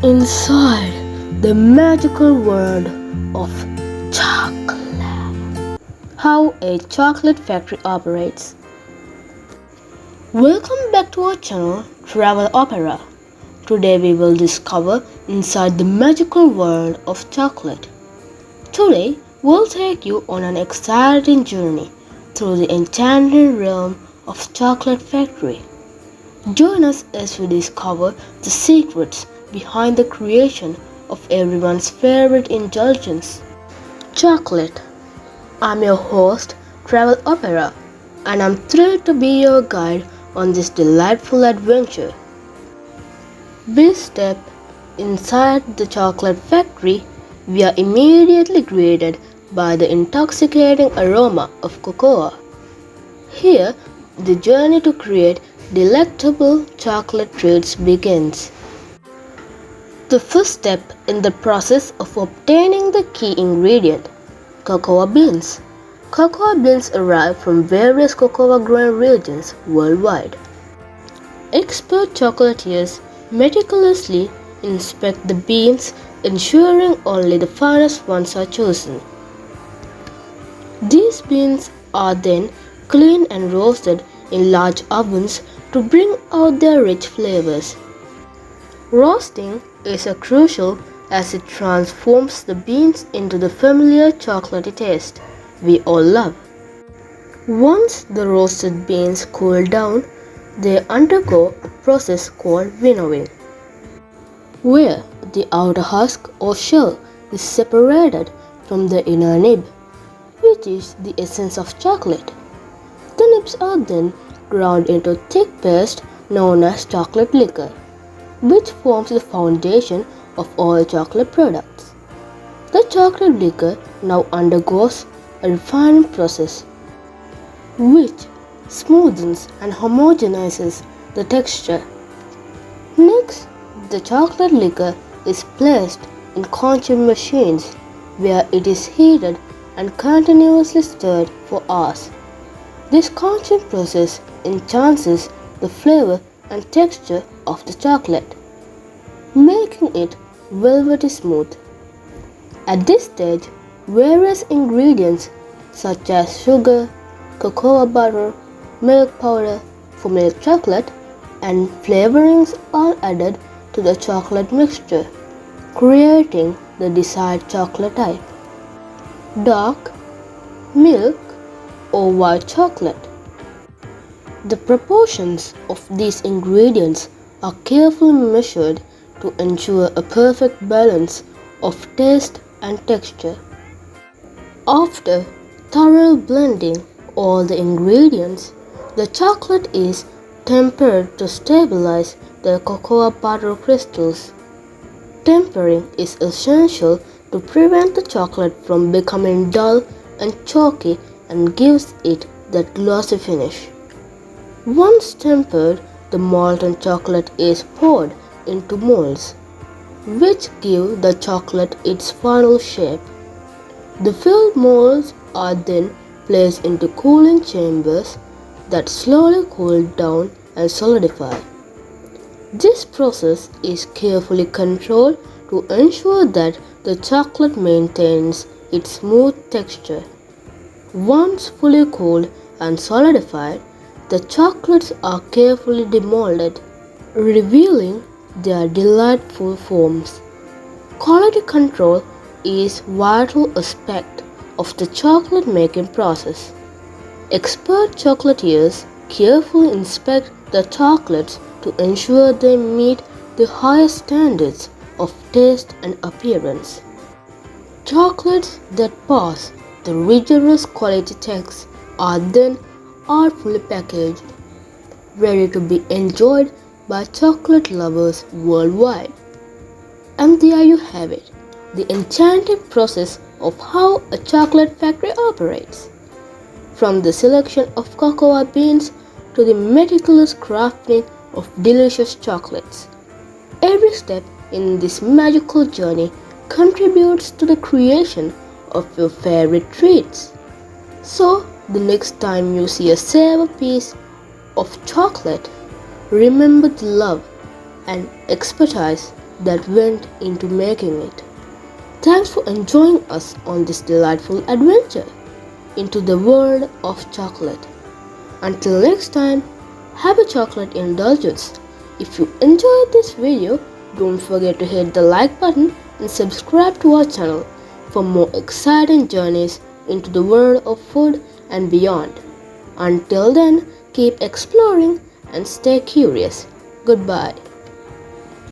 inside the magical world of chocolate. How a chocolate factory operates. Welcome back to our channel Travel Opera. Today we will discover inside the magical world of chocolate. Today we'll take you on an exciting journey through the enchanting realm of chocolate factory. Join us as we discover the secrets behind the creation of everyone's favorite indulgence, chocolate. I'm your host, Travel Opera, and I'm thrilled to be your guide on this delightful adventure. We step inside the chocolate factory. We are immediately greeted by the intoxicating aroma of cocoa. Here, the journey to create delectable chocolate treats begins. The first step in the process of obtaining the key ingredient, cocoa beans. Cocoa beans arrive from various cocoa growing regions worldwide. Expert chocolatiers meticulously inspect the beans, ensuring only the finest ones are chosen. These beans are then cleaned and roasted in large ovens to bring out their rich flavors. Roasting is crucial as it transforms the beans into the familiar chocolatey taste we all love. Once the roasted beans cool down, they undergo a process called winnowing, where the outer husk or shell is separated from the inner nib, which is the essence of chocolate. The nibs are then ground into thick paste known as chocolate liquor, which forms the foundation of all chocolate products. The chocolate liquor now undergoes a refining process, which smoothens and homogenizes the texture. Next, the chocolate liquor is placed in conching machines where it is heated and continuously stirred for hours. This conching process enhances the flavor and texture of the chocolate, making it velvety smooth. At this stage, various ingredients such as sugar, cocoa butter, milk powder for milk chocolate, and flavorings are added to the chocolate mixture, creating the desired chocolate type: dark, milk, or white chocolate. The proportions of these ingredients are carefully measured to ensure a perfect balance of taste and texture. After thorough blending all the ingredients, the chocolate is tempered to stabilize the cocoa butter crystals. Tempering is essential to prevent the chocolate from becoming dull and chalky and gives it that glossy finish. Once tempered, the molten chocolate is poured into molds, which give the chocolate its final shape. The filled molds are then placed into cooling chambers that slowly cool down and solidify. This process is carefully controlled to ensure that the chocolate maintains its smooth texture. Once fully cooled and solidified, the chocolates are carefully demolded, revealing their delightful forms. Quality control is a vital aspect of the chocolate making process. Expert chocolatiers carefully inspect the chocolates to ensure they meet the highest standards of taste and appearance. Chocolates that pass the rigorous quality tests are then artfully packaged, ready to be enjoyed by chocolate lovers worldwide. And there you have it, the enchanting process of how a chocolate factory operates. From the selection of cocoa beans to the meticulous crafting of delicious chocolates, every step in this magical journey contributes to the creation of your favorite treats. So, the next time you see a savor piece of chocolate, remember the love and expertise that went into making it. Thanks for enjoying us on this delightful adventure into the world of chocolate. Until next time, happy chocolate indulgence. If you enjoyed this video, don't forget to hit the like button and subscribe to our channel for more exciting journeys into the world of food and beyond. Until then, keep exploring and stay curious. Goodbye.